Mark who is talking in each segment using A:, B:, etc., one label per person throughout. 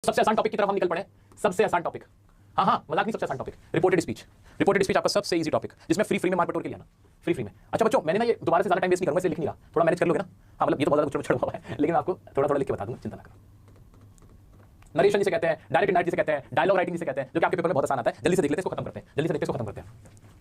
A: सबसे आसान टॉपिक की तरफ हम निकल पड़े। सबसे आसान टॉपिक, हाँ मजाक नहीं, सबसे आसान topic reported speech. Reported speech आपका सबसे इजी टॉपिक, जिसमें फ्री में मार बटोर के लिया ना, फ्री में। अच्छा बच्चों, मैंने ना ये दोबारा से ज्यादा टाइम वेस्ट नहीं करूंगा, इसलिए लिख नहीं रहा, थोड़ा मैनेज कर लोगे ना। हाँ मतलब ये तो बहुत ज्यादा कुछ हुआ है, लेकिन आपको थोड़ा थोड़ा लिख के बता दूंगा, चिंता ना करो। नरेशन जिसे कहते हैं, डायरेक्ट इनडायरेक्ट जिसे कहते हैं, डायलॉग राइटिंग जिसे कहते हैं, जो कि आपके पेपर में बहुत आसान आता है। जल्दी से देख लेते हैं, इसको खत्म करते हैं, जल्दी से देखते हैं, इसको खत्म करते हैं।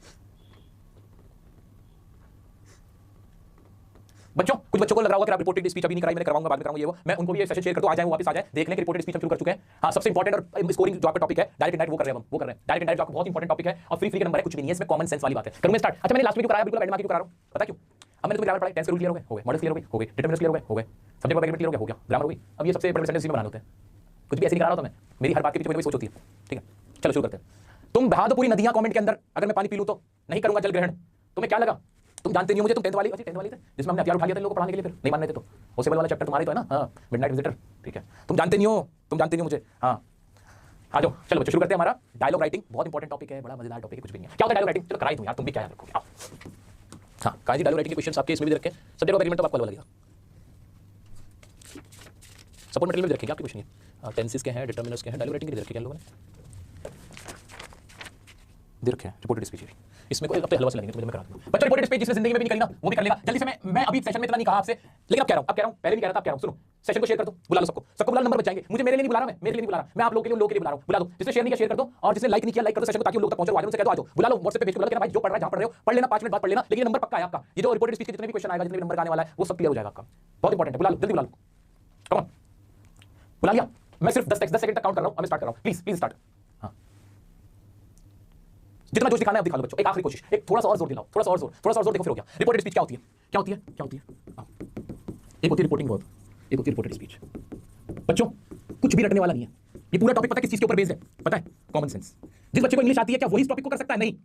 A: बच्चों, कुछ बच्चों को लग रहा होगा कि आप रिपोर्टेड स्पीच अभी नहीं कराई, मैंने करवाऊंगा, बाद में कराऊंगा, ये वो मैं उनको भी ये सेशन शेयर कर दूं, आ जाए वो वापस आ जाए, देख लें कि रिपोर्टेड स्पीच हम शुरू कर चुके हैं। हाँ, सबसे इंपॉर्टेंट और स्कोरिंग जो आपका टॉपिक है डायरेक्ट इनडायरेक्ट वो कर रहे हैं हम, वो कर रहे हैं। डायरेक्ट इनडायरेक्ट आपको बहुत इंपॉर्टेंट टॉपिक है और फ्री के नंबर है, कुछ भी नहीं है इसमें, कॉमन सेंस वाली बात है। करूंगा स्टार्ट। अच्छा मैंने लास्ट में क्यों कराया, बिल्कुल एंड में क्यों करा रहा हूं, पता क्यों? अब मैंने तुम्हें ग्रामर पढ़ाई, टेंस के रूल क्लियर हो गए, मॉडल्स क्लियर हो गए, डिटरमिनर्स क्लियर हो गए, सब्जेक्ट वर्ब क्लियर हो गया, ग्रामर हो गई। अब ये सबसे बड़े सेंटेंस में बनाने होते हैं, कुछ भी ऐसे नहीं करा रहा हूं मैं, मेरी हर बात के पीछे कोई सोच होती है। ठीक है, चलो शुरू करते हैं। तुम बहा दो पूरी नदियां कमेंट के अंदर, अगर मैं पानी पी लूं तो नहीं करूंगा जल ग्रहण। तुम्हें क्या लगा? तुम जानते नहीं हो मुझे, तुम 10th वाली थे, जिसमें हमने हथियार उठा लिया था लोगों को पढ़ाने के लिए, फिर नहीं मानने थे तो पॉसिबल वाला चैप्टर तुम्हारे तो है ना। हाँ, मिडनाइट विजिटर। ठीक है, तुम जानते नहीं हो मुझे। हाँ आ जाओ, चलो बच्चों शुरू करते हैं। हमारा डायलॉग राइटिंग बहुत इंपॉर्टेंट टॉपिक है, बड़ा मजेदार टॉपिक है, कुछ भी नहीं है। क्या होता है डायलॉग राइटिंग? चलो कराई दूं यार, तुम भी क्या याद रखोगे। आओ हाँ, काजी डायलॉग राइटिंग के क्वेश्चंस आपके इसमें भी रखे, सब्जेक्ट ऑफ एग्रीमेंट तो आपको लगेगा, सपोर्ट मटेरियल भी रखेंगे आपके, कुछ नहीं है। टेंसेस के हैं, डिटरमिनर्स के हैं, डायलॉग राइटिंग के रखे क्या लोगों ने दे रखे हैं। रिपोर्टेड स्पीच इसमें कोई हफ्ते हलवा से लगेंगे, तुम्हें मैं करा दूंगा। बच्चों रिपोर्टेड स्पीच जिसने जिंदगी में भी नहीं करी ना, वो भी कर लेगा जल्दी से। मैं अभी सेशन में इतना नहीं कहा आपसे, लेकिन अब कह रहा हूं, पहले भी कह रहा था, अब कह रहा हूं, सुनो सेशन को शेयर कर दो, बुला लो सबको बुला, नंबर बच जाएंगे। मुझे मेरे लिए नहीं बुला रहा, मैं मेरे लिए नहीं बुला रहा, मैं आप लोगों के लिए, लोगों के लिए बुला रहा हूं। बुला दो, जिसने शेयर नहीं किया शेयर कर दो, और जिसने लाइक नहीं किया लाइक कर दो सेशन को, ताकि लोग तक पहुंचे। लोग से कह दो आ जाओ, बुला लो, व्हाट्सएप पे भेज के बुला लो, भाई जो पढ़ रहा है, जहां पढ़ रहे हो पढ़ लेना, 5 मिनट बाद पढ़ लेना, लेकिन नंबर पक्का है आपका। ये जो रिपोर्टेड स्पीच के जितने भी क्वेश्चन आएगा, जितने भी नंबर आने वाला है, वो सब क्लियर हो जाएगा आपका। बहुत इंपॉर्टेंट है, बुला लो, जल्दी बुला लो, कम ऑन बुला लिया। मैं सिर्फ 10 सेकंड तक काउंट कर रहा हूं, मैं स्टार्ट कर रहा हूं, प्लीज स्टार्ट। हाँ, जितना जोश दिखाना है अब दिखा लो बच्चों, एक आखिरी कोशिश, एक थोड़ा सा और जोर दिलाओ, थोड़ा सा और जोर, देखो फिर हो गया। रिपोर्टेड स्पीच क्या होती है? एक होती है रिपोर्टिंग वर्ब, एक होती है रिपोर्टेड स्पीच। बच्चों कुछ भी रटने वाला नहीं है, ये पूरा टॉपिक पता है किस चीज के ऊपर बेस्ड है? पता है? Common sense. जिस बच्चे को इंग्लिश आती है क्या वही इस टॉपिक को कर सकता है? नहीं।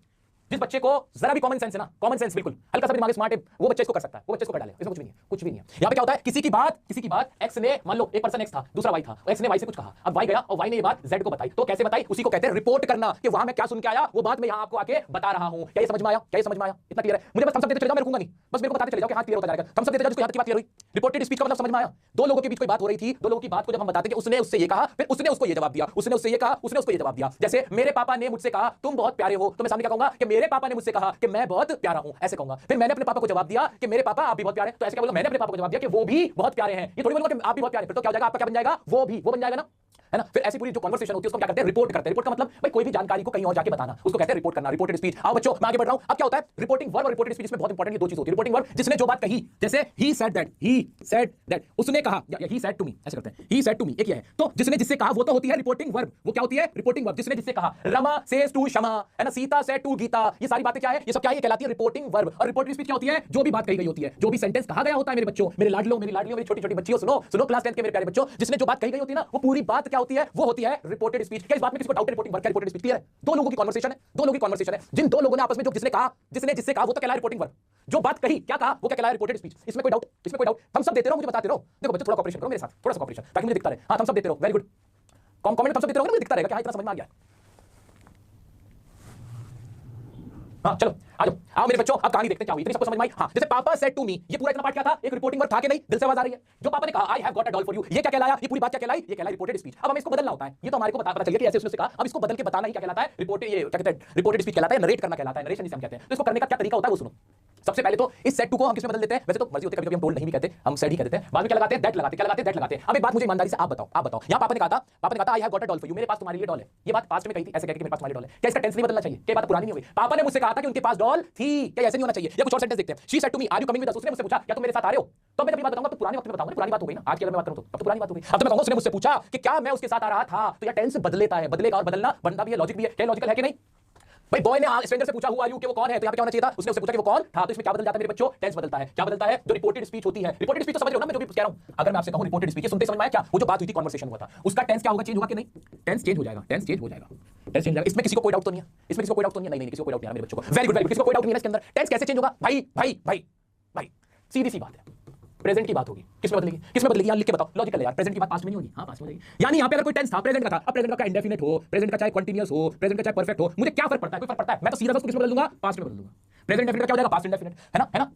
A: जिस बच्चे को जरा भी कॉमन सेंस है ना, कॉमन सेंस बिल्कुल हल्का सा भी दिमाग स्मार्ट है, वो बच्चे इसको कर सकता है, वो बच्चे इसको कर डाले, इसमें कुछ भी नहीं है, कुछ भी नहीं है। यहाँ पे क्या होता है, किसी की बात एक्स ने, मान लो एक पर्सन एक्स था, दूसरा वाई था, एक्स ने वाई से कुछ कहा, अब वाई गया और वाई ने ये बात जेड को बताई, तो कैसे बताई? उसी को कहते हैं रिपोर्ट करना, कि वहां मैं क्या सुन के आया वो बात मैं यहाँ आपको आके बता रहा हूँ। क्या ये समझ में आया? इतना क्लियर है? मुझे बस थम्स अप देते चले जाओ, मैं रुकूंगा नहीं, बस मेरे को बताते चले जाओ कि हाँ क्लियर होता जाएगा। थम्स अप देते जाओ जिसको यहाँ की बात क्लियर हुई। रिपोर्टेड स्पीच का मतलब समझ में आया? दो लोगों के बीच कोई बात हो रही थी, दो लोगों की बात को जब हम बताते कि उसने उससे ये कहा, फिर उसने उसको ये जवाब दिया, उसने उससे ये कहा, उसने उसको ये जवाब दिया। जैसे मेरे पापा ने मुझसे कहा तुम बहुत प्यारे हो, तो मैं सामने क्या कहूंगा कि मेरे पापा ने मुझसे कहा कि मैं बहुत प्यारा हूं, ऐसे कहूंगा। फिर मैंने अपने पापा को जवाब दिया कि मेरे पापा आप भी बहुत प्यारे, तो ऐसे क्या बोलूंगा? मैंने अपने पापा को जवाब दिया कि वो भी बहुत प्यारे हैं। ये थोड़ी बोलूंगा कि आप भी बहुत प्यारे, फिर तो क्या हो जाएगा? आपका क्या बन जाएगा? वो बन जाएगा ना, है ना? फिर ऐसी पूरी जो कन्वर्सेशन होती है उसको क्या करते हैं? रिपोर्ट करते हैं। रिपोर्ट का मतलब भाई कोई भी जानकारी को कहीं और जाके बताना, उसको कहते हैं रिपोर्ट करना, रिपोर्टेड स्पीच। आओ बच्चों मैं आगे बढ़ रहा हूं। अब क्या होता है रिपोर्टिंग वर्ब और रिपोर्टेड स्पीच में बहुत इंपॉर्टेंट ये दो चीज होती है। रिपोर्टिंग वर्ब जिसने जो बात कही, जैसे ही सेड दैट, उसने कहा, या ही सेड टू मी, ऐसे करते हैं, ही सेड टू मी, एक ये है। तो जिसने जिससे कहा वो तो होती है रिपोर्टिंग वर्ब। वो क्या होती है? Reporting verb. जिसने जिससे कहा, रमा सेज टू शमा, है ना, सीता सेड टू गीता, ये सारी बातें क्या है? ये सब क्या है? ये कहलाती है रिपोर्टिंग वर्ब। और रिपोर्टेड स्पीच क्या होती है? जो भी बात कही गई होती है, जो भी सेंटेंस कहा गया होता है। मेरे बच्चों, मेरे लाडलो, मेरी छोटी छोटी बच्चियों, सुनो क्लास 10 के मेरे प्यारे बच्चों, जिसने जो बात कही गई होती है ना, वो पूरी बात क्या होती है? वो होती है रिपोर्टेड स्पीच। क्या इस बात में किसको डाउट है? रिपोर्टिंग वर्ब क्या रिपोर्टेड स्पीच क्लियर है? दो लोगों की कन्वर्सेशन है, जिन दो लोगों ने आपस में जो जिसने जिससे कहा वो तो कहलाए रिपोर्टिंग वर्ब। जो बात कही, क्या कहा, वो क्या कहलाए? Reported speech. इसमें कोई डाउट? हम सब देते रहो, मुझे बताते रहो। देखो बच्चों थोड़ा कोऑपरेशन करो मेरे साथ, थोड़ा सा कोऑपरेशन, ताकि मुझे दिखता रहे। हाँ, हम सब देते रहो, वेरी गुड। कमेंट हम सब देते रहोगे, मुझे दिखता रहेगा कि हाँ इतना समझ में आ गया। हाँ चलो आओ मेरे बच्चों, अब कहानी देखते हैं क्या हुई। इतनी सबको समझ में आई? हाँ, जैसे पापा सेड टू मी, ये पूरा इतना पार्ट क्या था? एक रिपोर्टिंग वर्ब था कि नहीं? दिल से आवाज आ रही है। जो पापा ने कहा I have got a doll for you, ये क्या कहलाया? ये पूरी बात क्या कहलाई? ये कहलाई रिपोर्टेड स्पीच। अब हमें इसको बदलना होता है, ये तो हमारे को पता चल गया कि ऐसे उसने कहा। अब इसको बदल के बताना ही क्या कहलाता है? रिपोर्टेड स्पीच कहलाता है, नरेट करना कहलाता है, नरेशन जिसे हम कहते हैं। तो इसको करने का क्या तरीका होता है वो सुनो। सबसे पहले तो इस सेड टू को हम किसमें बदल देते हैं? वैसे तो मर्जी होती है, कभी-कभी हम टोल्ड नहीं भी कहते, हम सेड ही कहते हैं। बाद में क्या लगाते हैं? दैट लगाते हैं, दैट लगाते हैं। अब एक बात मुझे ईमानदारी से आप बताओ। यहाँ पापा ने कहा I have got a doll for you, मेरे पास तुम्हारे लिए डॉल है। ये बात पास्ट में कही थी, ऐसे कह के मेरे पास तुम्हारी डॉल है। क्या इसका टेंस नहीं बदलना चाहिए? क्या बात पुरानी नहीं हुई? पापा ने मुझसे कहा था कि उनके पास डॉल थी, क्या ऐसे नहीं होना चाहिए? या कुछ और सेंटेंस देखते हैं। She said to me are you coming with us, उसने मुझसे पूछा क्या तुम मेरे साथ आ रहे हो? तो मैं जब बात बताऊंगा तो पुराने वक्त में बताऊंगा, पुरानी बात हो गई ना। आज की अगर मैं बात करूं तो अब तो पुरानी बात हो गई। अब तो मैं कहूंगा उसने मुझसे पूछा कि क्या मैं उसके साथ आ रहा था, तो या टेंस बदलेता है, बदलेगा और बदलना बनता भी है, लॉजिक भी है। क्या लॉजिकल है कि नहीं? भाई बॉय ने स्ट्रेंजर से पूछा हु आर यू, कि वो कौन है, तो यहाँ पे क्या होना चाहिए था? उसने उससे पूछा कि वो कौन था, तो इसमें क्या बदल जाता है मेरे बच्चों? टेंस बदलता है। क्या बदलता है? जो रिपोर्टेड स्पीच होती है। रिपोर्टेड स्पीच तो समझ रहे हो ना मैं जो भी कह रहा हूं? अगर मैं आपसे कहूं रिपोर्टेड स्पीच, सुनते समझ में आया क्या? वो जो बात हुई थी, कन्वर्सेशन हुआ था, उसका टेंस क्या होगा? चेंज होगा कि नहीं? टेंस चेंज हो जाएगा। इसमें किसी को कोई डाउट तो नहीं है? नहीं, किसी को कोई डाउट नहीं है मेरे बच्चों को। वेरी गुड, किसी को कोई डाउट नहीं है इसके अंदर। टेंस कैसे चेंज होगा? भाई सीधी सी बात है, प्रेजेंट की बात होगी। किसमें बदलेगी? यार लिख के बताओ, लॉजिकल है यार। प्रेजेंट की बात पास्ट में नहीं होगी? हाँ पास्ट में होगी। यानी यहाँ पे अगर कोई टेंस था, प्रेजेंट का था, अब प्रेजेंट का इंडेफिनिट हो, प्रेजेंट का चाहे कंटीन्यूअस हो, प्रेजेंट का चाहे परफेक्ट हो, मुझे क्या फर्क पड़ता है? कोई फर्क पड़ता है? मैं तो सीधा उसको किसमें बदल दूंगा? पास्ट में बदल दूंगा। प्रेजेंट इंडेफिनिट क्या हो जाएगा? पास्ट इंडेफिनिट, है ना?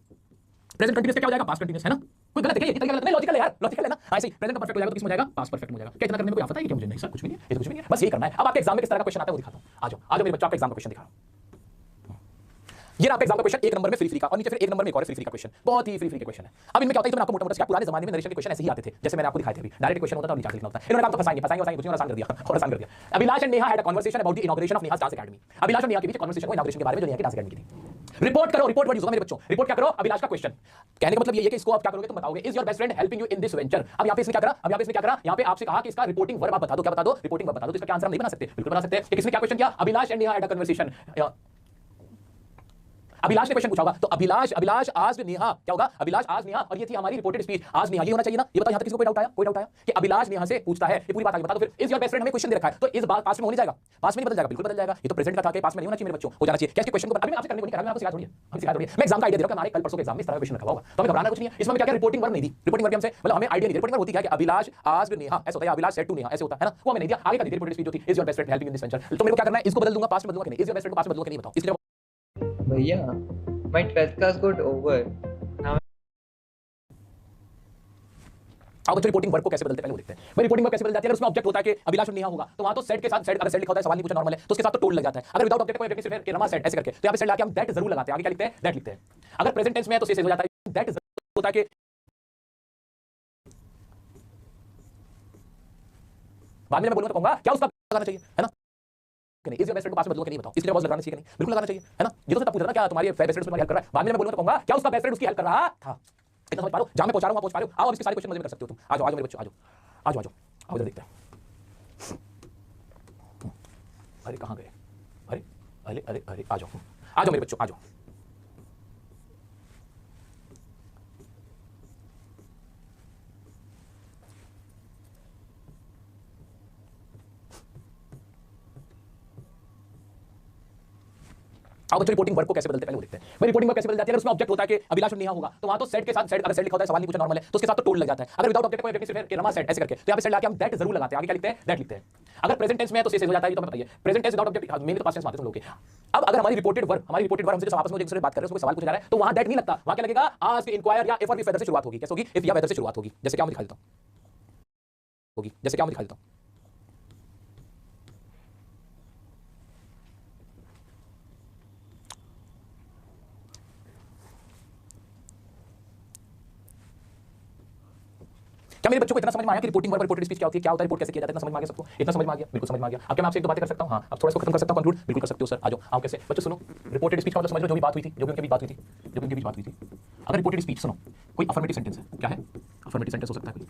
A: प्रेजेंट कंटीन्यूअस क्या हो जाएगा? पास्ट कंटीन्यूअस, है ना? कोई गलत है? ये तरीका गलत नहीं, लॉजिकल है यार, लॉजिकल है ना? ऐसे ही प्रेजेंट परफेक्ट हो जाएगा तो किस में हो जाएगा? पास्ट परफेक्ट हो जाएगा। क्या इतना करने में कोई आफत है? ये क्या मुझे नहीं सर, कुछ भी नहीं है, ये तो कुछ भी नहीं है, बस यही करना है। अब आपके एग्जाम में किस तरह का क्वेश्चन आता है वो दिखाता हूं। आ जाओ आ जाओ मेरे बच्चों, आपका एग्जाम का क्वेश्चन दिखा रहा हूं। ये ना आपका एग्जाम का क्वेश्चन, एक नंबर में फ्री का, और नीचे फिर एक नंबर में एक और फ्री का क्वेश्चन, बहुत ही फ्री के क्वेश्चन है। अब इनमें क्या होता है, तो मैं आपको मोटा मोटा क्या, पुराने जमाने में नरेशन के क्वेश्चन ऐसे ही आते थे, जैसे मैंने आपको दिखाए थे अभी, डायरेक्ट क्वेश्चन होता था और नीचे लिखना होता है। इन्होंने कहा तो फंसाएंगे फंसाएंगे फंसाएंगे, कुछ आसान कर दिया और आसान कर दिया। Abhilash and Neha had a conversation about the inauguration of Neha's dance academy. Abhilash और नेहा के बीच कन्वर्सेशन हुआ इनॉग्रेशन के बारे में, जो नेहा की डांस एकेडमी की थी। रिपोर्ट करो, रिपोर्ट वर्ड यूज होगा मेरे बच्चों, रिपोर्ट क्या करो? अभिलाष का क्वेश्चन। कहने का मतलब ये है कि इसको आप क्या करोगे, तुम बताओगे is your best friend helping you in this venture. अब यहां पे इसने क्या करा, अब यहां पे इसने क्या करा, यहां पे आपसे कहा कि इसका रिपोर्टिंग वर्ब आप बता दो, क्या बता दो? रिपोर्टिंग वर्ब बता दो। तो इसका क्या आंसर हम नहीं बना सकते? बिल्कुल बना सकते हैं। कि किसने क्या क्वेश्चन किया? Abhilash and Neha had a conversation. Abhilash ने क्वेश्चन पूछा होगा, तो अभिलाष आज नेहा क्या होगा? अभिलाष आज नेहा, और ये थी हमारी रिपोर्टेड स्पीच। आज नेहा, ये होना चाहिए ना? ये बताओ यहां तक किसी को कोई डाउट आया? कोई डाउट आया कि अभिलाष नेहा से पूछता है, ये पूरी बात आगे बता दो। फिर इज योर बेस्ट फ्रेंड हमें क्वेश्चन दे रखा है, तो इस बात पास में होने जाएगा, पास में नहीं बदल जाएगा, बिल्कुल बदल जाएगा। ये तो प्रेजेंट का था कि पास में नहीं होना चाहिए मेरे बच्चों, हो जाना चाहिए। क्या इसके क्वेश्चन को अभी मैं आपसे करने को नहीं कह रहा, मैं आपको सिखा थोड़ी है, हम सिखा थोड़ी है। मैं एग्जाम का आइडिया दे रहा हूं कि हमारे कल परसों के एग्जाम में इस तरह का क्वेश्चन रखा होगा, तो हमें घबराना कुछ नहीं है। इसमें क्या रिपोर्टिंग वर्ब नहीं दी, रिपोर्टिंग वर्ब हमसे मतलब हमें आइडिया नहीं, रिपोर्टिंग वर्ब होती है कि अभिलाष आज नेहा ऐसा होता है, अभिलाष सेड टू नेहा ऐसे होता है ना, वो हमें नहीं दिया। आगे का दी रिपोर्टेड स्पीच जो थी, is your best friend helping in this venture, तो मेरे को क्या करना है, इसको बदल दूंगा, पास्ट में बदलूंगा कि नहीं? इज योर बेस्ट फ्रेंड को पास्ट में बदलूंगा कि नहीं, बताओ। इसके
B: भैया, my 12th class got over. Now
A: अब बच्चों रिपोर्टिंग वर्ब को कैसे बदलते हैं पहले वो देखते हैं। भाई रिपोर्टिंग वर्ब कैसे बदल जाती है? अगर उसमें ऑब्जेक्ट होता है कि अभिलाष और नेहा होगा, तो वहां तो सेट के साथ सेट, अगर सेट लिखा होता है, सवाल नहीं पूछा नॉर्मल है, तो उसके साथ तो टोल लग जाता है। अगर विदाउट ऑब्जेक्ट कोई ऑब्जेक्ट सिर्फ रमा सेट ऐसे करके, तो यहां पे सेट लाके हम दैट जरूर लगाते हैं। आगे क्या लिखते हैं? दैट लिखते हैं। अगर प्रेजेंट टेंस में है तो से हो जाता है, दैट होता है कि बाद में मैं बोलूंगा तो कहूंगा क्या उसका लगाना चाहिए, है ना? कि नहीं? इज योर बेस्ट फ्रेंड को पास में बदलो कि नहीं, बताओ। इसके जवाब लगाना चाहिए कि नहीं? बिल्कुल लगाना चाहिए, है ना? ये तो तब पूछ रहा था क्या तुम्हारी बेस्ट फ्रेंड तुम्हारी हेल्प कर रहा है, बाद में मैं बोलूंगा तो कहूंगा क्या उसका बेस्ट फ्रेंड उसकी हेल्प कर रहा था। कितना समझ पा रहे हो? जहां मैं पहुंचा रहा हूं वहां पहुंच पा रहे हो? आओ अब इसके सारे क्वेश्चन मजे में कर सकते हो तुम। आ जाओ आ जाओ मेरे बच्चों, आ जाओ आ जाओ आ जाओ आओ इधर देखते हैं। अरे कहां गए? अरे अरे अरे अरे आ जाओ मेरे बच्चों, आ जाओ। अब बच्चों रिपोर्टिंग वर्ब को कैसे बदलते हैं पहले वो देखते हैं। भाई रिपोर्टिंग वर्ब कैसे बदल जाती है? अगर उसमें ऑब्जेक्ट होता है कि अभिलाष और नेहा होगा, तो वहां तो सेट के साथ सेट, अगर सेट लिखा होता है, सवाल नहीं पूछा नॉर्मल है, तो उसके साथ तो टोल लग जाता है। अगर विदाउट ऑब्जेक्ट कोई ऑब्जेक्ट सिर्फ रमा सेट ऐसे करके, तो यहां पे सेट लाके हम दैट जरूर लगाते हैं। आगे क्या लिखते हैं? दैट लिखते हैं। अगर प्रेजेंट टेंस में है तो से हो जाता है, ये तो हमें बताइए। प्रेजेंट टेंस विदाउट ऑब्जेक्ट मेन तो पास्ट टेंस मानते हैं हम लोग के। अब अगर हमारी रिपोर्टेड वर्ब हमसे जो आपस में एक दूसरे से बात कर रहे हैं, उसको सवाल पूछा जा रहा है, तो वहां दैट नहीं लगता, वहां क्या लगेगा? आस्क, इंक्वायर या इफ और वेदर से शुरुआत होगी। कैसे होगी? इफ या वेदर से शुरुआत होगी। जैसे क्या मैं दिखा देता हूं, होगी जैसे क्या मैं दिखा देता हूं। क्या मेरे बच्चों को इतना समझ में आया कि रिपोर्टिंग वर्ब, रिपोर्टेड स्पीच क्या होती है, क्या होता है, रिपोर्ट कैसे किया जाता है? इतना समझ में आ गया सबको? इतना समझ में आ गया? बिल्कुल समझ में आ गया। अब क्या मैं आपसे एक दो बातें कर सकता हूं? हां, अब थोड़ा इसको खत्म कर सकता हूं, कंक्लूड बिल्कुल कर सकते हो सर। आ जाओ। आओ कैसे बच्चों सुनो, रिपोर्टेड स्पीच का मतलब समझ लो, जो भी बात हुई थी, जो भी उनके बीच बात हुई थी, जो भी उनके बीच बात हुई थी। अगर रिपोर्टेड स्पीच सुनो, कोई अफर्मेटिव सेंटेंस है, क्या है? अफर्मेटिव सेंटेंस हो सकता है कोई।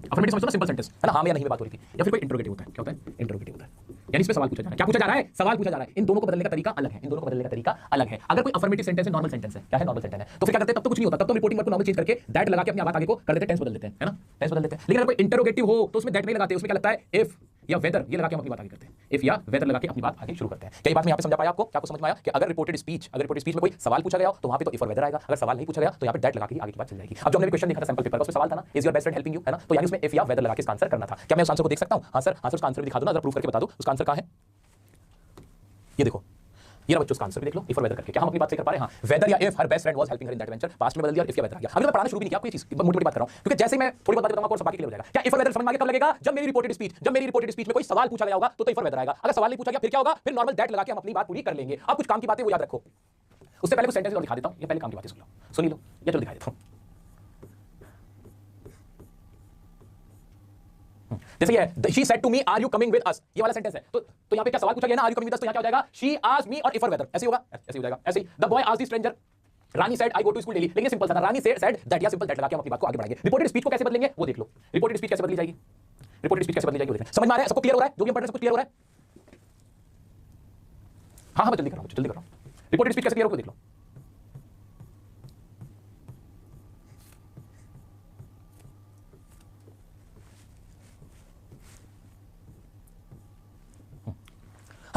A: अफर्मेटिव समझो ना, सिंपल सेंटेंस है ना, हां में या नहीं में बात हो रही थी, या फिर कोई इंटरोगेटिव होता है। क्या होता है? इंटरोगेटिव होता है, यानी इसमें सवाल पूछा जा रहा है। क्या पूछा जा रहा है? सवाल पूछा जा रहा है। इन दोनों को बदलने का तरीका अलग है, इन दोनों को बदलने का तरीका अलग है। अगर कोई अफर्मेटिव सेंटेंस है, नॉर्मल सेंटेंस है, क्या है? नॉर्मल सेंटेंस है, तो फिर क्या करते हैं? तब तो कुछ नहीं होता, तब तो रिपोर्टिंग वर्ब को नॉर्मल चेंज करके दैट लगा के अपनी बात आगे को कर देते हैं, टेंस बदल देते हैं, है ना? टेंस बदल देते हैं। लेकिन अगर कोई इंटरोगेटिव हो तो उसमें दैट नहीं लगाते, उसमें क्या लगता है? इफ या वेदर, ये लगा के हम अपनी बात आगे करते हैं। इफ या वेदर लगा के अपनी बात आगे शुरू करते हैं। क्या ये बात मैं यहां पे समझा पाया आपको? क्या आपको समझ में आया कि अगर रिपोर्टेड स्पीच में कोई सवाल पूछा गया हो तो वहां पे तो इफ और वेदर आएगा, अगर सवाल नहीं पूछा गया तो यहां पे दैट लगा के आगे की बात चल जाएगी। अब जो हमने क्वेश्चन देखा था सैंपल पेपर का, उसमें सवाल था ना, is your best friend helping you, है ना? तो यानी उसमें इफ या वेदर लगा के इसका आंसर करना था। क्या मैं उस आंसर को देख सकता हूं? हां सर, हां सर, उसका आंसर भी दिखा दो ना, जरा प्रूफ करके बता दो उसका आंसर कहां है। ये देखो, ये रहा बच्चों, उसका आंसर भी देख लो, इफ और वेदर करके। क्या हम अपनी बात सही कर पा रहे हैं? हां, वेदर या if her best friend was helping her in that venture, past में बदल दिया और इफ या वेदर आ गया। अभी मैं पढ़ाना शुरू भी नहीं किया, आपको ये चीज मोटी मोटी बात कर रहा हूं, क्योंकि जैसे ही मैं थोड़ी बहुत बात बताऊंगा कोर्स बाकी क्लियर हो जाएगा। क्या इफ और वेदर समझ में आ गया? कब लगेगा? जब मेरी रिपोर्टेड स्पीच में कोई सवाल पूछा गया होगा तो इफ और वेदर आएगा। अगर सवाल नहीं पूछा गया फिर क्या होगा? फिर नॉर्मल दैट लगा के हम अपनी बात पूरी कर लेंगे। अब कुछ काम की बातें वो याद रखो, उससे पहले कुछ सेंटेंस और दिखा देता हूं। ये पहले काम की बातें सुन लो, या चलो दिखा देता हूं। जैसे ये she said to me are you coming with us, ये वाला सेंटेंस है, तो यहां पे क्या सवाल पूछा गया ना, are you coming with us, तो यहां क्या हो जाएगा? शी आस्क्ड मी और इफ और वेदर ऐसे होगा, ऐसे हो जाएगा। ऐसे ही the boy asked the stranger, Rani said I go to school daily. लेकिन ये सिंपल था ना, रानी सेड दैट, या सिंपल दैट लगा के हम अपनी बात को आगे बढ़ाएंगे। रिपोर्टेड स्पीच को कैसे बदलेंगे वो देख लो। रिपोर्टेड स्पीच कैसे बदली जाएगी? रिपोर्टेड स्पीच कैसे बदली जाएगी वो देखना। समझ में आ रहा है? सबको क्लियर हो रहा है? जो भी हम पढ़ रहे हैं सबको क्लियर हो रहा है? हां मैं जल्दी कर रहा हूं। रिपोर्टेड स्पीच कैसे क्लियर होगी देख लो।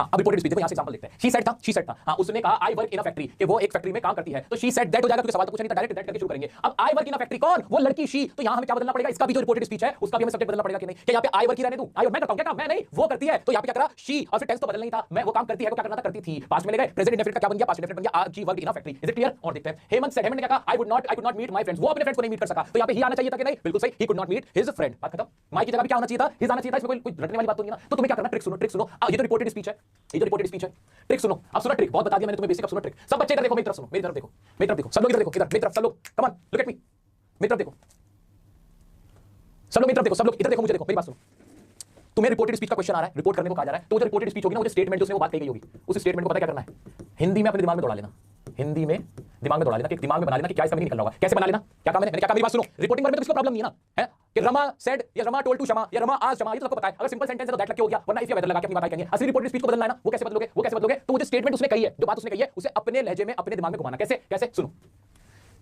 A: हाँ, अब रिपोर्टेड स्पीच देखो, यहां से एग्जांपल देखते हैं। शी सेड था, हाँ, उसने कहा I work in a factory, कि वो एक फैक्ट्री में काम करती है। तो शी सेड दैट हो जाएगा, तो सवाल तो पूछा नहीं था, डायरेक्ट दैट करके शुरू करेंगे। अब I work in a factory, कौन? वो लड़की शी। तो यहां हमें क्या बदलना पड़ेगा? इसका भी जो रिपोर्टेड स्पीच है उसका भी हमें सब्जेक्ट बदलना पड़ेगा कि नहीं, कि यहां पे आई वर्क ही रहने दूं, आई मैं करता हूं क्या काम? मैं नहीं, वो करती है। तो यहां पे क्या करा? शी, और फिर टेंस तो बदलना ही था, मैं वो काम करती है को क्या करना था? करती थी। पास्ट में ले गए, प्रेजेंट इंडेफिनिट का क्या बन गया? पास्ट इंडेफिनिट बन गया, she work in a factory. Is it clear? और देखते हैं। हेमंत सेड, हेमंत ने क्या कहा? I could not meet my friends, वो अपने फ्रेंड्स को नहीं मीट कर सका। तो यहां पे ही आना चाहिए था कि नहीं? बिल्कुल सही, he could not meet his friend. बात खत्म। माई की जगह पे क्या होना चाहिए था? हिज आना चाहिए था। इसमें कोई रटने वाली बात तो नहीं है ना। तो तुम्हें क्या करना? ट्रिक सुनो, ट्रिक सुनो। ये तो रिपोर्टेड स्पीच है, ये तो रिपोर्टेड स्पीच है। ट्रिक सुनो, अब सुनो ट्रिक, बहुत बता दिया मैंने तुम्हें बेसिक, अब सुनो ट्रिक। सब बच्चे इधर देखो, मेरी तरफ सुनो, मेरी तरफ देखो, मेरी तरफ देखो, सब लोग इधर देखो, इधर मेरी तरफ, सब लोग come on look at me, मेरी तरफ देखो, सब लोग मेरी तरफ देखो, सब लोग इधर देखो, मुझे देखो, मेरी बात सुनो। तुम्हें रिपोर्टेड स्पीच का क्वेश्चन आ रहा है, रिपोर्ट करने को कहा जा रहा है, तो जो रिपोर्टेड स्पीच होगी ना, वो स्टेटमेंट उसमें वो बात कही गई होगी, उस स्टेटमेंट को पता क्या करना है? हिंदी में अपने दिमाग में दौड़ा लेना, हिंदी में दिमाग में दौड़ा लेना, कि दिमाग में बना लेना कि क्या इसका मीनिंग निकल रहा होगा। कैसे बना लेना? क्या काम है? मैंने क्या कहा? मेरी बात सुनो। रिपोर्टिंग में तो किसी को प्रॉब्लम नहीं है ना, है कि रमा सेड या रमा टोल्ड टू शमा या रमा आज शमा, ये तो सबको पता है। अगर सिंपल सेंटेंस है तो दैट लग के हो गया, वरना इफ या वेदर लगा के अपनी बात कहेंगे। असली रिपोर्टेड स्पीच को बदलना है ना, वो कैसे बदलोगे? वो कैसे बदलोगे? तो वो जो स्टेटमेंट उसने कही है, जो बात उसने कही है, उसे अपने लहजे में अपने दिमाग में घुमाना। कैसे? कैसे? सुनो।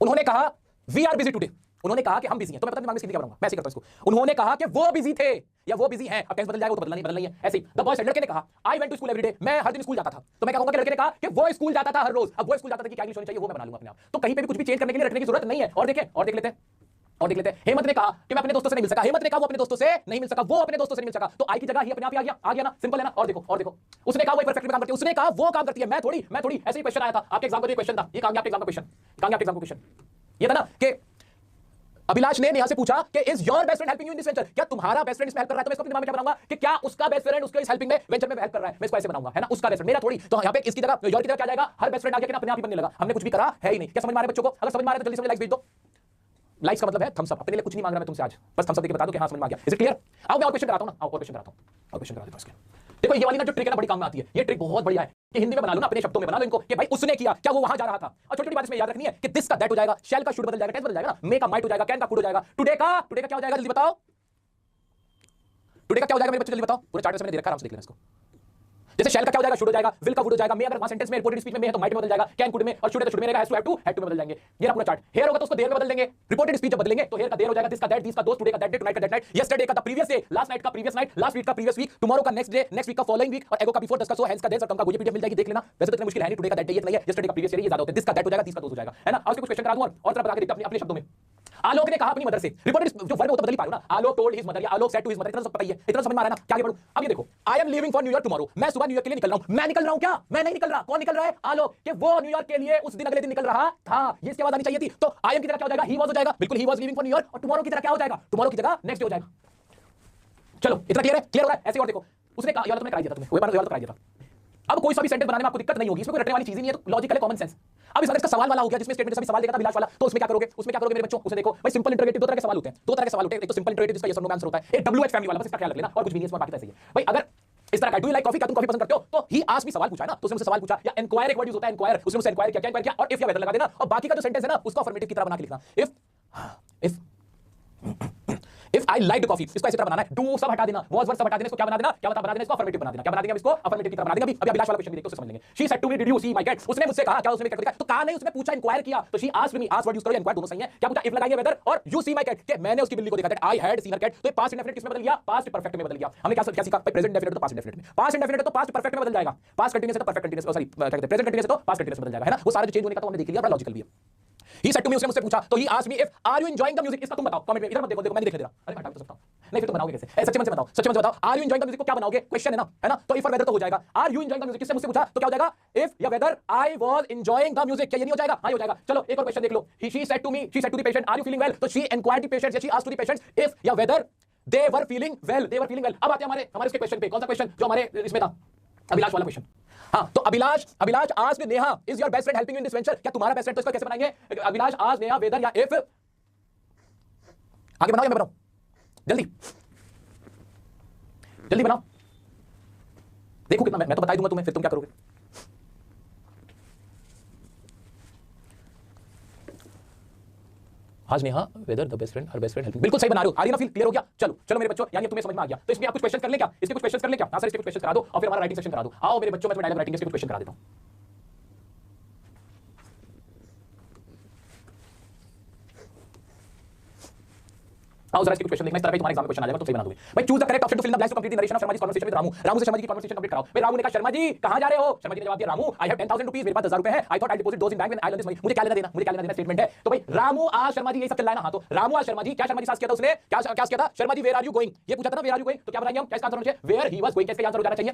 A: उन्होंने कहा वी आर बिजी टुडे, उन्होंने कहा कि हम बिजी हैं, तो मैं पता दिमाग में सीखने क्या करूंगा, मैं ऐसे करता हूं इसको। उन्होंने कहा कि वो बिजी थे या वो बिजी हैं, अब टेंस बदल जाएगा, वो तो बदलना नहीं है। ऐसे ही द बॉय सेड, लड़के ने कहा I went to school every day, मैं हर दिन स्कूल जाता था। तो मैं क्या कहूंगा कि लड़के ने कहा कि वो स्कूल जाता था हर रोज। अब वो स्कूल जाता था कि क्या इंग्लिश होनी चाहिए वो मैं बना लूंगा अपने आप। तो कहीं पे भी कुछ भी चेंज करने के लिए रटने की जरूरत नहीं है। और देखें, और देख लेते हैं, और देख लेते हैं। हेमंत ने कहा कि मैं अपने दोस्तों से नहीं मिल सका, हेमंत ने कहा वो अपने दोस्तों से नहीं मिल सका, वो अपने दोस्तों से नहीं मिल सका। तो आई की जगह ही अपने आप ही आ गया ना, सिंपल है ना। और देखो, और देखो, उसने कहा वो एक परफेक्ट काम करती है, उसने कहा वो काम करती है, मैं थोड़ी, ऐसे ही क्वेश्चन आया था आपके एग्जाम का, जो क्वेश्चन था, ये कहां गया आपके एग्जाम का क्वेश्चन? कहां गया आपके एग्जाम का क्वेश्चन? ये था ना कि अभिलाष ने नेहा से पूछा कि is your best friend helping you in this venture, क्या तुम्हारा बेस्ट फ्रेंड इसमें हेल्प कर रहा है? तो मैं इसको अपने दिमाग में क्या बनाऊंगा कि क्या उसका बेस्ट फ्रेंड उसके इस हेल्पिंग में वेंचर में हेल्प कर रहा है, मैं इसको ऐसे बनाऊंगा, है ना, उसका बेस्ट फ्रेंड, मेरा थोड़ी। तो यहां पे इसकी जगह योर की जगह क्या जाएगा? हर बेस्ट फ्रेंड आगे अपने आप ही बनने लगा, हमने कुछ भी करा है ही नहीं। क्या समझ में आ रहा है बच्चों को? अगर समझ में आ रहा है तो जल्दी से लाइक भेज दो। लाइक्स का मतलब है थम्स अप, अपने लिए कुछ नहीं मांग रहा मैं तुमसे आज, बस थम्स अप देके बता दो कि हां समझ में आ गया। Is it clear? आओ मैं और क्वेश्चन कराता हूं ना, आओ और क्वेश्चन कराता हूं, और क्वेश्चन करा देता हूं इसके। देखो ये वाली ना जो ट्रिक है ना, बड़ी काम में आती है। ये ट्रिक बहुत बढ़िया है कि हिंदी में बना लो ना, अपने शब्दों में बना लो इनको, कि भाई उसने किया क्या, वो वहां जा रहा था। और छोटी छोटी बात इसमें याद रखनी है कि दिस का दैट हो जाएगा, शैल का शुड बदल जाएगा, टेंस बदल जाएगा ना, मे का माइट हो जाएगा, कैन का कुड हो जाएगा, टुडे का क्या हो जाएगा? जल्दी बताओ, टुडे का क्या हो जाएगा मेरे बच्चों? जल्दी बताओ, पूरे चार्ट में मैंने दे रखा है, आराम से देख लेना इसको। जैसे शैल का क्या हो जाएगा? शुड हो जाएगा, विल का वुड हो जाएगा, मे अगर वहां सेंटेंस में रिपोर्टेड स्पीच में है तो माइट में बदल जाएगा, कैन कुड में, और शुड है तो शुड में रहेगा, हैज टू में बदल जाएंगे। ये रहा पूरा चार्ट। हेयर होगा तो उसको देर में बदल देंगे, रिपोर्टेड स्पीच जब बदलेंगे तो हेयर का देर हो जाएगा, दिस का दैट, दिस का दोस्त, टुडे का दैट डे, टुनाइट का दैट नाइट, यस्टरडे का the previous day, last night का प्रीवियस नाइट, लास्ट वीक का प्रीवियस वीक, टुमारो का नेक्स्ट डे, नेक्स्ट वीक का फॉलोइंग वीक, और एगो का बिफोर, दस का सो, हेल्स का देर, कम का गुजे पीडीएफ मिल जाएगी, देख लेना। वैसे तो इतना मुश्किल है नहीं, टुडे का दैट डे ये नहीं है, यस्टरडे का प्रीवियस ये ज्यादा होता है, दिस का दैट हो जाएगा, दिस का दोस्त हो जाएगा, है ना। और उसके कुछ क्वेश्चन करा दूं और तरह बता के देखते अपने शब्दों में। आलोक ने कहा अपनी मदर से, रिपोर्टेड जो वर्ब होता बदल ही पा रहा ना, आलोक टोल्ड हिज मदर या आलोक सेड टू हिज मदर, इतना सब पता ही है, इतना समझ में आ रहा है ना। क्या आगे बढ़ूं? अब ये देखो, I am leaving for New York tomorrow, मैं सुबह न्यूयॉर्क के लिए निकल रहा हूं। मैं निकल रहा हूं क्या? मैं नहीं निकल रहा। कौन निकल रहा है? आलोक, कि वो न्यूयॉर्क के लिए उस दिन अगले दिन निकल रहा था। ये इसके बाद आनी चाहिए थी। तो आई एम की तरह क्या हो जाएगा? ही वाज हो जाएगा, बिल्कुल he was leaving for New York. और टुमारो की तरह क्या हो जाएगा? टुमारो की जगह नेक्स्ट डे हो जाएगा। चलो इतना क्लियर है? क्लियर हो रहा है? ऐसे और देखो, उसने कहा, यार तुमने कराई दिया था, तुम्हें वो बार यार कराई दिया था। अब कोई सा भी सेंटेंस बनाने में आपको दिक्कत नहीं होगी, इसमें कोई रटने वाली चीज ही नहीं है, तो लॉजिकल है, कॉमन सेंस। अब इस इसका सवाल वाला हो गया, जिसमें स्टेटमेंट सभी सवाल देगा था विलास वाला, तो उसमें क्या करोगे? उसमें क्या करोगे मेरे बच्चों? उसे देखो भाई, सिंपल इंटरोगेटिव दो तरह के सवाल होते हैं, दो तरह के सवाल होते हैं। एक तो सिंपल इंटरोगेटिव जिसका यस और नो आंसर होता है, एक डब्ल्यूएच फैमिली वाला, बस इसका ख्याल रख लेना, और कुछ भी नहीं, इसमें बाकी तो ऐसे ही है भाई। अगर इस तरह का डू यू लाइक कॉफी, क्या तुम कॉफी पसंद करते हो, तो ही आस्क्ड मी, सवाल पूछा है ना, तो उसने मुझसे सवाल पूछा, या इंक्वायर एक वर्ड यूज होता है, इंक्वायर, उसने मुझसे इंक्वायर किया, क्या इंक्वायर किया, और इफ या वेदर लगा देना, और बाकी का जो सेंटेंस है ना उसको अफर्मेटिव की तरह बना के लिखना। इफ आई लाइक कॉफी, इसको ऐसे तरह बनाना है, डू सब हटा देना, वाज वर्ड सब हटा देना, इसको क्या बना देना, क्या बना देना, इसको अफर्मेटिव बना देना। क्या बना देंगे इसको? अफर्मेटिव की तरह बना देंगे। अभी अभिलाष वाला क्वेश्चन भी देखो, उससे समझ लेंगे। She said to me did you see my cat, उसने मुझसे कहा क्या उसने क्या, तो कहा नहीं, उसने पूछा, इंक्वायर किया। तो she asked me, ask word use करो या इंक्वायर दोनों सही है। क्या पूछा? इफ लगाइए वेदर और यू सी माय कैट, कि मैंने उसकी बिल्ली को देखा, that I had seen her cat. तो पास्ट इंडेफिनिट किसमें बदल गया? पास्ट परफेक्ट में बदल गया। हमने क्या सीखा? प्रेजेंट इंडेफिनिट तो पास्ट इंडेफिनिट में, पास्ट इंडेफिनिट तो पास्ट परफेक्ट में बदल जाएगा, पास्ट कंटीन्यूअस है तो परफेक्ट कंटीन्यूअस, सॉरी क्या कहते हैं, प्रेजेंट कंटीन्यूअस है तो पास्ट कंटीन्यूअस में बदल जाएगा, है ना। वो सारा जो चेंज होने का तो हमने देख लिया, बड़ा लॉजिकल भी है। He said to me, उसने मुझसे पूछा, तो he asked me if are you enjoying the music, इसका तुम बताओ कमेंट में, इधर मत देखो, मैं नहीं देख रहा। अरे हटा तो सकता हूं, नहीं फिर तुम बनाओगे कैसे? सच्चे मन से बताओ, सच्चे मन से बताओ, are you enjoying the music को क्या बनाओगे? क्वेश्चन है ना, तो if और whether तो हो जाएगा, are you enjoying the music, किससे मुझसे पूछा तो क्या हो जाएगा? if या whether I was enjoying the music, क्या ये नहीं हो जाएगा? हाँ हो जाएगा। चलो एक और क्वेश्चन देख लो, she said to the patient, are you feeling well, तो she inquired the patient, she asked to the patient if या whether they were feeling well, they were feeling well। अब आते हैं हमारे इसके क्वेश्चन पे। कौन सा क्वेश्चन? जो हमारे इसमें था, अभिलाष वाला क्वेश्चन। हाँ, तो Abhilash asked Neha, is your best friend helping you in this venture, क्या तुम्हारा बेस्ट फ्रेंड, तो इसको कैसे बनाएंगे? अभिलाष आस्क्ड नेहा वेदर या इफ, आगे बनाओ या मैं बनाऊं? जल्दी जल्दी बनाओ, देखो कितना, मैं तो बता ही दूंगा तुम्हें, फिर तुम क्या करोगे? आज Neha whether the best friend her best friend helping, बिल्कुल सही बना रहे हो। आ रही ना फील? क्लियर हो गया? चलो मेरे बच्चों, यानी तुम्हें समझ में आ गया। तो इसमें आप कुछ क्वेश्चन कर ले क्या? इसके कुछ क्वेश्चन कर ले क्या? हां सर इसके कुछ क्वेश्चन करा दो, और फिर हमारा राइटिंग सेशन करा दो। आओ मेरे बच्चों, मैं तुम्हें डायलॉग राइटिंग के कुछ क्वेश्चन करा देता हूं। आओ जरा इसके कुछ क्वेश्चन देखना, इस तरह का तुम्हारे एग्जाम में क्वेश्चन आ जाएगा तो सही बना दोगे भाई। Choose the correct option to fill the blanks to complete the narration of Sharma ji conversation with Ramu. Ramu से शर्मा जी की कन्वर्सेशन कंप्लीट कराओ। फिर रामू ने कहा शर्मा जी कहां जा रहे हो? शर्मा जी ने जवाब दिया रामू आई हैव 10,000 रुपीस, मेरे पास 10,000 रुपए है, I thought I deposit those in bank when I learn this money. मुझे क्या लेना देना, मुझे क्या लेना देना स्टेटमेंट है। तो भाई रामू आज शर्मा जी ये सब चल रहा है ना। हां तो रामू आज शर्मा जी, क्या शर्मा जी साथ किया था उसने, क्या किया था Sharma ji where are you going, ये पूछा था ना वेयर आर यू गोइंग, तो क्या बताएंगे हम, क्या इसका आंसर होना चाहिए वेयर ही वाज गोइंग। कैसे आंसर हो जाना चाहिए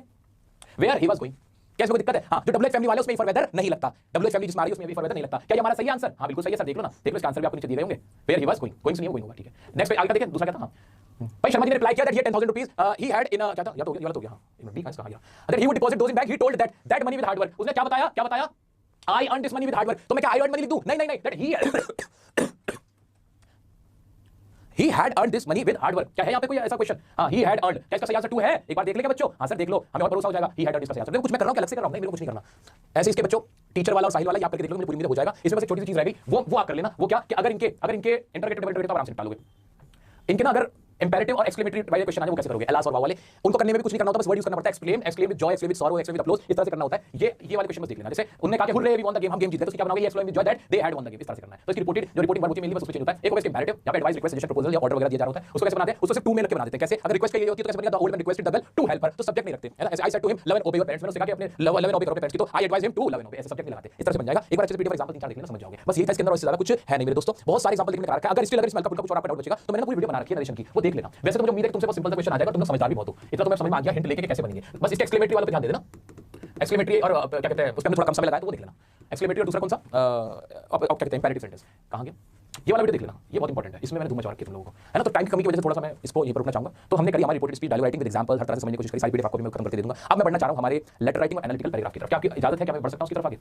A: वेयर ही वाज गोइंग। क्या इसमें कोई दिक्कत है? हाँ जो डब्ल्यू फैमिली वाले उसमें फॉर वेदर नहीं लगता, डब्ल्यू फैमिली जिसमें आ रही है उसमें भी फॉर वेदर नहीं लगता। क्या ये हमारा सही आंसर? हाँ बिल्कुल सही है सर, देख लो ना, देख लो इसका आंसर भी आपको नीचे दिए गए होंगे। Where he was going, going सुनिए गोइंग होगा, ठीक है। नेक्स्ट पे आगे का देखिए, दूसरा क्या था? हाँ भाई शर्मा जी ने रिप्लाई किया that he 10,000 rupees he had in क्या था, या तो गलत हो गया, हाँ बी कहां गया, that he would deposit those in bank, he told that money with hard work. उसने क्या बताया, क्या बताया I earn this money with hard work. तो मैं क्या आई अर्न मनी लिख दूं? नहीं नहीं नहीं, that he had earned this money with hard work। क्या है यहाँ पे कोई ऐसा क्वेश्चन? हाँ he had earned, क्या इसका सही आंसर 2 है? एक बार देख लेंगे बच्चों। हाँ सर देख लो, हमें और भरोसा हो जाएगा। he had earned इसका सही आंसर। देखो कुछ मैं कर रहा हूँ, क्या अलग से कर रहा हूँ? नहीं मेरे को कुछ नहीं करना। ऐसे इसके बच्चों टीचर वाला और साहिल वाला यहाँ करके देख लो, मुझे पूरी उम्मीद हो जाएगा। इसमें बस एक छोटी सी चीज रह गई, वो आप कर लेना। वो क्या कि अगर इनके इंटररोगेटिव डबल तो आराम से निकाल लोगे। इनके ना अगर इंपेरेटिव और एक्सक्लेमेटरी वाले क्वेश्चन आ जाए वो कैसे करोगे? एलास और वाव वाले, उनको करने में भी कुछ नहीं करना होता, बस वर्ड यूज करना पड़ता है। Exclaim, exclaim with Joy, exclaim with sorrow, exclaim with applause, इस तरह से करना होता है। ये वाले क्वेश्चन बस देख लेना। जैसे उन्होंने कहा कि hurray we won the game, हम गेम जीत गए, तो क्या बनाओगे? Exclaim with joy that they had won the game, इस तरह से करना है। तो इसकी रिपोर्टेड जो रिपोर्टिंग वर्ब होती है मेनली बस उसमें चेंज होता है। एक होगा इसके इंपेरेटिव, या एडवाइस, रिक्वेस्ट, सजेशन, प्रपोजल या ऑर्डर वगैरह दिया जा रहा होता है, उसको कैसे बनाते हैं? उसको सिर्फ टू में लिख के बना देते हैं। कैसे? अगर रिक्वेस्ट के लिए होती है तो कैसे बनेगा? The old man requested the girl to help her, तो सब्जेक्ट नहीं रखते है ना। ऐसे I said to him love and obey your parents, मैंने उससे कहा कि अपने लव एंड ओबे करो पेरेंट्स की, तो I advise him to love and obey, ऐसे सब्जेक्ट नहीं लगाते। इस तरह से बन जाएगा। एक बार अच्छे से पीडीएफ एग्जांपल 3-4 देख लेना, समझ जाओगे। बस ये था इसके अंदर, और इससे ज्यादा कुछ है नहीं मेरे दोस्तों। बहुत सारे एग्जांपल लिखने का रखा है। अगर स्टिल इसमें हल्का फुल्का कुछ और आपका डाउट बचेगा तो मैंने पूरी वीडियो बना रखी है नरेशन की, वो देख लेना। वैसे तो मुझे उम्मीद है कि तुमसे बहुत सिंपल सा क्वेश्चन आ जाएगा, तुम लोग समझदार भी बहुत हो, इतना तो मैं समझ में आ गया हिंट लेके कैसे बनेंगे। बस इसके एक्सक्लेमेटरी वाले पे ध्यान दे देना। एक्सक्लेमेटरी और क्या कहते हैं उसके अंदर थोड़ा कम समय लगाया तो वो देख लेना। एक्सक्लेमेटरी और दूसरा कौन सा क्या कहते हैं इंपेरेटिव सेंटेंस, कहां गया? ये वाला वीडियो देख लेना, ये बहुत इंपॉर्टेंट है। इसमें मैंने धूम मचा रखी है तुम लोगों को, है ना। तो टाइम की कमी की वजह से थोड़ा सा मैं इसको यहीं पर रुकना चाहूंगा। तो हमने करी हमारी reported speech, dialogue writing with example, हर तरह से समझने की कोशिश करी। सारी पीडीएफ आपको मैं खत्म करके दे दूंगा। अब मैं बढ़ना चाह रहा हूं हमारे लेटर राइटिंग और एनालिटिकल पैराग्राफ की तरफ। क्या आपकी इजाजत है? क्या मैं बढ़ सकता हूं उसकी तरफ आगे?